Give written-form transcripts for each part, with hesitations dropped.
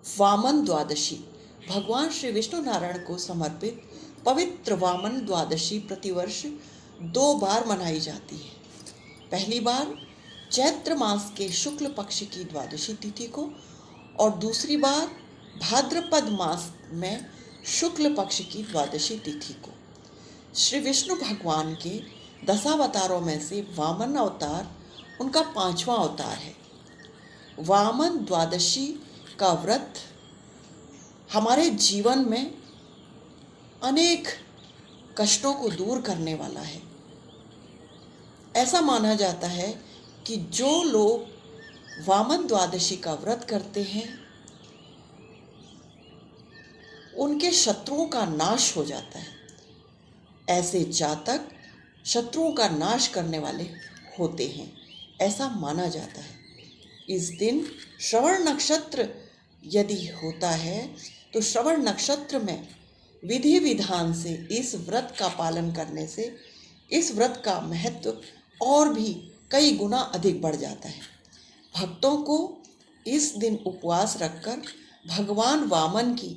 वामन द्वादशी भगवान श्री विष्णु नारायण को समर्पित पवित्र वामन द्वादशी प्रतिवर्ष 2 बार मनाई जाती है। पहली बार चैत्र मास के शुक्ल पक्ष की द्वादशी तिथि को और दूसरी बार भाद्रपद मास में शुक्ल पक्ष की द्वादशी तिथि को। श्री विष्णु भगवान के दशावतारों में से वामन अवतार उनका 5वां अवतार है। वामन द्वादशी का व्रत हमारे जीवन में अनेक कष्टों को दूर करने वाला है। ऐसा माना जाता है कि जो लोग वामन द्वादशी का व्रत करते हैं उनके शत्रुओं का नाश हो जाता है। ऐसे जातक शत्रुओं का नाश करने वाले होते हैं, ऐसा माना जाता है। इस दिन श्रवण नक्षत्र यदि होता है तो श्रवण नक्षत्र में विधि विधान से इस व्रत का पालन करने से इस व्रत का महत्व और भी कई गुना अधिक बढ़ जाता है। भक्तों को इस दिन उपवास रखकर भगवान वामन की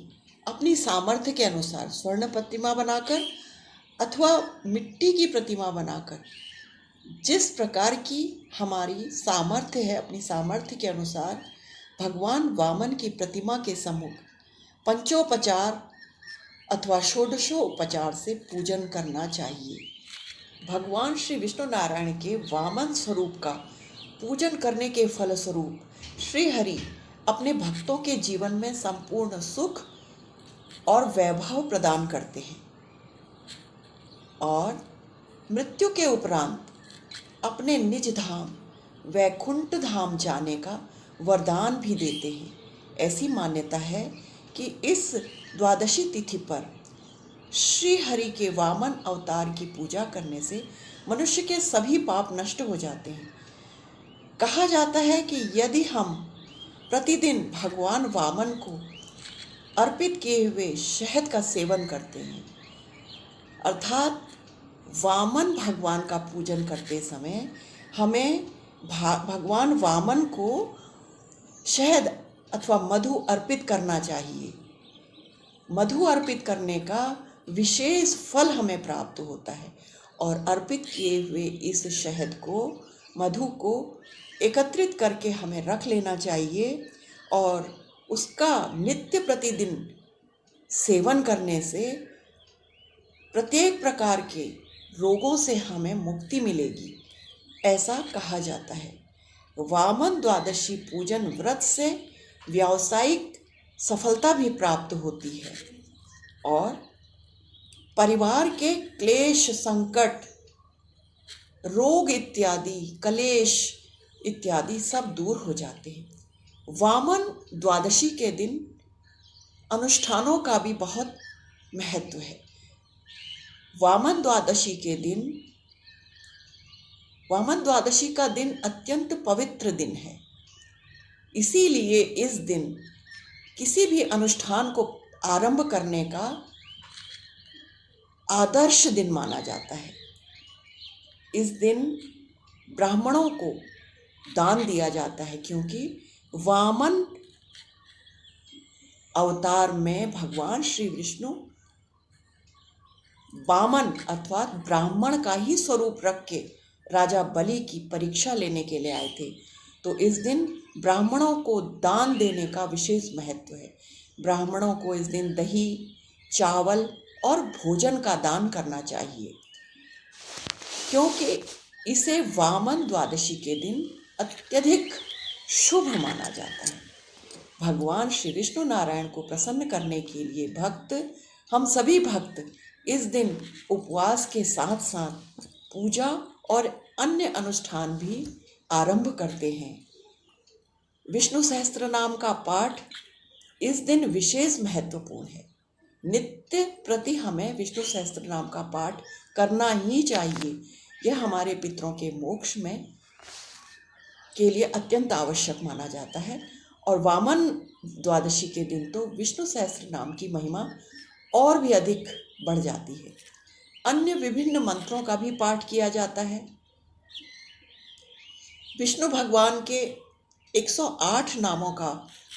अपनी सामर्थ्य के अनुसार स्वर्ण प्रतिमा बनाकर अथवा मिट्टी की प्रतिमा बनाकर जिस प्रकार की हमारी सामर्थ्य है, अपनी सामर्थ्य के अनुसार भगवान वामन की प्रतिमा के सम्मुख पंचोपचार अथवा षोडशोपचार से पूजन करना चाहिए। भगवान श्री विष्णु नारायण के वामन स्वरूप का पूजन करने के फलस्वरूप श्री हरि अपने भक्तों के जीवन में संपूर्ण सुख और वैभव प्रदान करते हैं और मृत्यु के उपरांत अपने निज धाम वैकुंठ धाम जाने का वरदान भी देते हैं। ऐसी मान्यता है कि इस द्वादशी तिथि पर श्री हरि के वामन अवतार की पूजा करने से मनुष्य के सभी पाप नष्ट हो जाते हैं। कहा जाता है कि यदि हम प्रतिदिन भगवान वामन को अर्पित किए हुए शहद का सेवन करते हैं, अर्थात वामन भगवान का पूजन करते समय हमें भगवान वामन को शहद अथवा मधु अर्पित करना चाहिए। मधु अर्पित करने का विशेष फल हमें प्राप्त होता है और अर्पित किए हुए इस शहद को, मधु को एकत्रित करके हमें रख लेना चाहिए और उसका नित्य प्रतिदिन सेवन करने से प्रत्येक प्रकार के रोगों से हमें मुक्ति मिलेगी, ऐसा कहा जाता है। वामन द्वादशी पूजन व्रत से व्यावसायिक सफलता भी प्राप्त होती है और परिवार के क्लेश, संकट, रोग इत्यादि, कलेश इत्यादि सब दूर हो जाते हैं। वामन द्वादशी के दिन अनुष्ठानों का भी बहुत महत्व है। वामन द्वादशी का दिन अत्यंत पवित्र दिन है। इसीलिए इस दिन किसी भी अनुष्ठान को आरंभ करने का आदर्श दिन माना जाता है। इस दिन ब्राह्मणों को दान दिया जाता है क्योंकि वामन अवतार में भगवान श्री विष्णु वामन अर्थात ब्राह्मण का ही स्वरूप रख के राजा बलि की परीक्षा लेने के लिए आए थे। तो इस दिन ब्राह्मणों को दान देने का विशेष महत्व है। ब्राह्मणों को इस दिन दही, चावल और भोजन का दान करना चाहिए क्योंकि इसे वामन द्वादशी के दिन अत्यधिक शुभ माना जाता है। भगवान श्री विष्णु नारायण को प्रसन्न करने के लिए हम सभी भक्त इस दिन उपवास के साथ साथ पूजा और अन्य अनुष्ठान भी आरंभ करते हैं। विष्णु सहस्त्र नाम का पाठ इस दिन विशेष महत्वपूर्ण है। नित्य प्रति हमें विष्णु सहस्त्र नाम का पाठ करना ही चाहिए। यह हमारे पितरों के मोक्ष में के लिए अत्यंत आवश्यक माना जाता है और वामन द्वादशी के दिन तो विष्णु सहस्त्र नाम की महिमा और भी अधिक बढ़ जाती है। अन्य विभिन्न मंत्रों का भी पाठ किया जाता है। विष्णु भगवान के 108 नामों का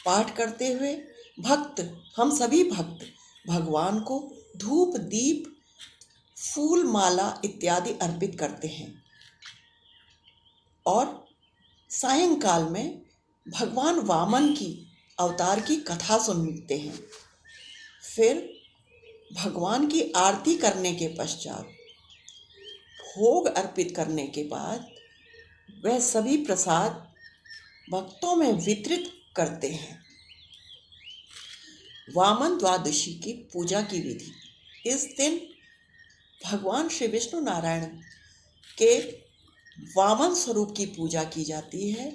पाठ करते हुए हम सभी भक्त भगवान को धूप दीप फूल माला इत्यादि अर्पित करते हैं और सायंकाल में भगवान वामन की अवतार की कथा सुनते हैं। फिर भगवान की आरती करने के पश्चात भोग अर्पित करने के बाद वह सभी प्रसाद भक्तों में वितरित करते हैं। वामन द्वादशी की पूजा की विधि। इस दिन भगवान श्री विष्णु नारायण के वामन स्वरूप की पूजा की जाती है।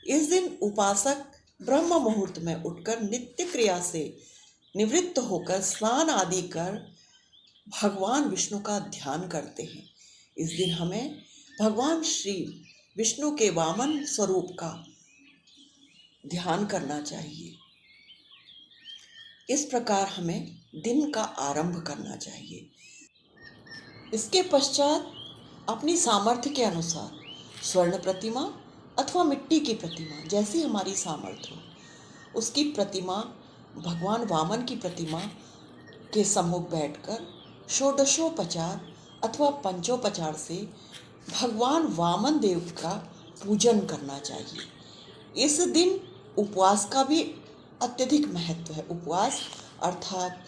इस दिन उपासक ब्रह्म मुहूर्त में उठकर नित्य क्रिया से निवृत्त होकर स्नान आदि कर भगवान विष्णु का ध्यान करते हैं। इस दिन हमें भगवान श्री विष्णु के वामन स्वरूप का ध्यान करना चाहिए। इस प्रकार हमें दिन का आरंभ करना चाहिए। इसके पश्चात अपनी सामर्थ्य के अनुसार स्वर्ण प्रतिमा अथवा मिट्टी की प्रतिमा, जैसी हमारी सामर्थ्य हो, उसकी प्रतिमा भगवान वामन की प्रतिमा के सम्मुख बैठकर षोडशोपचार अथवा पंचोपचार से भगवान वामन देव का पूजन करना चाहिए। इस दिन उपवास का भी अत्यधिक महत्व है। उपवास अर्थात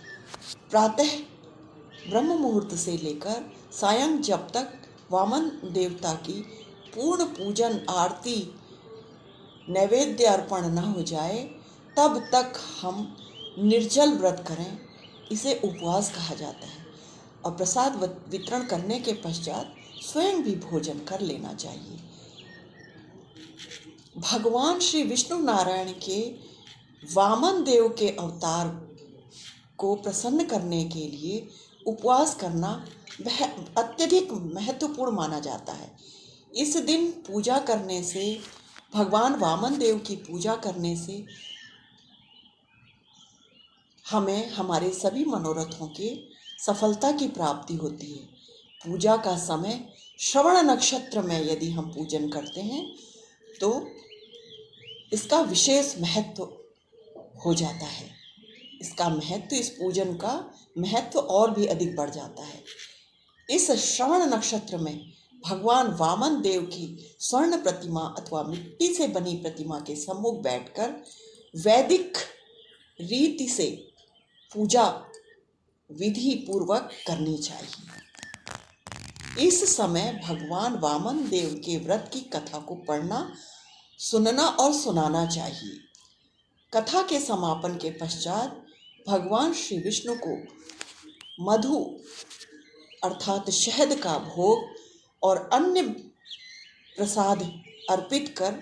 प्रातः ब्रह्म मुहूर्त से लेकर सायं जब तक वामन देवता की पूर्ण पूजन आरती नैवेद्य अर्पण न हो जाए तब तक हम निर्जल व्रत करें, इसे उपवास कहा जाता है। और प्रसाद वितरण करने के पश्चात स्वयं भी भोजन कर लेना चाहिए। भगवान श्री विष्णु नारायण के वामन देव के अवतार को प्रसन्न करने के लिए उपवास करना वह अत्यधिक महत्वपूर्ण माना जाता है। इस दिन पूजा करने से, भगवान वामन देव की पूजा करने से हमें हमारे सभी मनोरथों के सफलता की प्राप्ति होती है। पूजा का समय श्रवण नक्षत्र में यदि हम पूजन करते हैं तो इसका विशेष महत्व हो जाता है। इसका महत्व, इस पूजन का महत्व और भी अधिक बढ़ जाता है। इस श्रवण नक्षत्र में भगवान वामन देव की स्वर्ण प्रतिमा अथवा मिट्टी से बनी प्रतिमा के सम्मुख बैठकर वैदिक रीति से पूजा विधि पूर्वक करनी चाहिए। इस समय भगवान वामन देव के व्रत की कथा को पढ़ना, सुनना और सुनाना चाहिए। कथा के समापन के पश्चात भगवान श्री विष्णु को मधु अर्थात शहद का भोग और अन्य प्रसाद अर्पित कर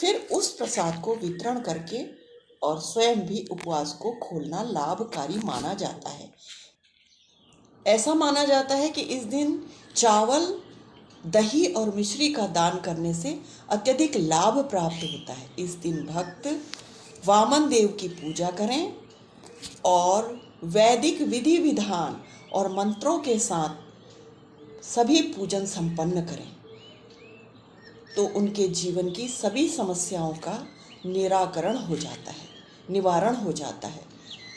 फिर उस प्रसाद को वितरण करके और स्वयं भी उपवास को खोलना लाभकारी माना जाता है। ऐसा माना जाता है कि इस दिन चावल, दही और मिश्री का दान करने से अत्यधिक लाभ प्राप्त होता है। इस दिन भक्त वामन देव की पूजा करें और वैदिक विधि विधान और मंत्रों के साथ सभी पूजन संपन्न करें तो उनके जीवन की सभी समस्याओं का निराकरण हो जाता है, निवारण हो जाता है।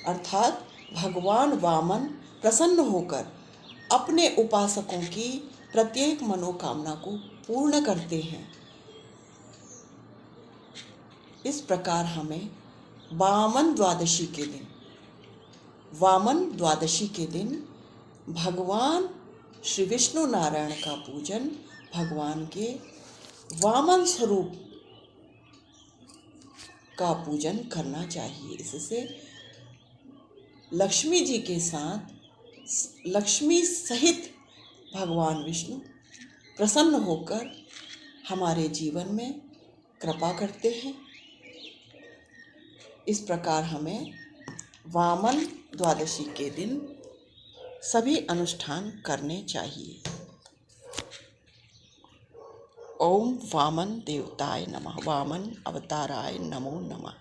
अर्थात भगवान वामन प्रसन्न होकर अपने उपासकों की प्रत्येक मनोकामना को पूर्ण करते हैं। इस प्रकार हमें वामन द्वादशी के दिन भगवान श्री विष्णु नारायण का पूजन, भगवान के वामन स्वरूप का पूजन करना चाहिए। इससे लक्ष्मी जी के साथ, लक्ष्मी सहित भगवान विष्णु प्रसन्न होकर हमारे जीवन में कृपा करते हैं। इस प्रकार हमें वामन द्वादशी के दिन सभी अनुष्ठान करने चाहिए। ओम वामन देवताय नमः, वामन अवताराय नमो नमः।